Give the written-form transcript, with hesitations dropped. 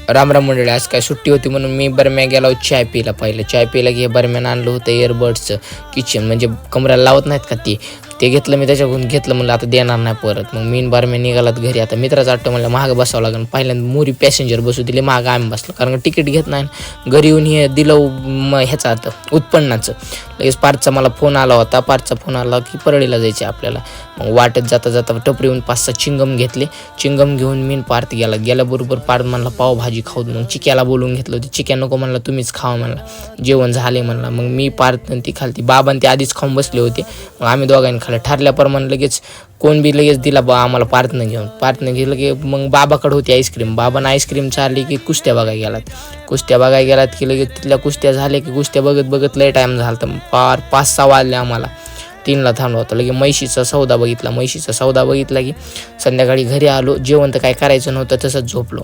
राम राम मंडळी, आज काय सुट्टी होती म्हणून मी बरम्या गेलो चाय प्यायला. पाहिलं चाय प्यायला घे बरम्यानं आणलं होतं इयरबड्सचं किचन, म्हणजे कमऱ्याला लावत नाहीत का ते घेतलं मी त्याच्याकडून. घेतलं म्हणलं आता देणार नाही परत. मग मी बरम्या निघालात घरी. आता मित्राचा आटो म्हणलं महाग बसावं लागेल. पहिल्यांदा मोरी पॅसेंजर बसू दिले, महाग आम्ही बसलो कारण का तिकीट घेत नाही. घरी येऊन हे दिलं ह्याचं आता उत्पन्नाचं. लगेच पार्कचा मला फोन आला होता. पार्कचा फोन आला की परळीला जायचे आपल्याला. मग वाटत जाता जाता टपरीहून 5-6 चिंगम घेतले. चिंगम घेऊन मी पार्क गेल्याबरोबर पार्क म्हणला पावभाजी खाऊ. मग चिक्याला बोलवून घेतलं होती. चिक्या नको म्हणला, तुम्हीच खावा म्हणला, जेवण झाले म्हणला. मग मी पार्क ती खालती, बाबांनी ते आधीच खाऊन बसले होते. मग आम्ही दोघांनी खाल्लं. ठरल्याप्रमाणे लगेच कोण बी लगेच दिला बा आम्हाला पार्कनं घेऊन. पार्कनं गेलं की मग बाबाकडे होती आईस्क्रीम. बाबांना आईस्क्रीम चालली की कुस्त्या बघायला गेलात. कुस्त्या बघायला गेलात की लगेच तिथल्या कुस्त्या झाल्या की कुस्त्या बघत लय टाईम झाला. तर पार 5-6 वाजले आम्हाला. 3ला थांबलो होतो. लगे म्हैशीचा सौदा बघितला की संध्याकाळी घरी आलो. जेवण तर काय करायचं नव्हतं, तसंच झोपलो.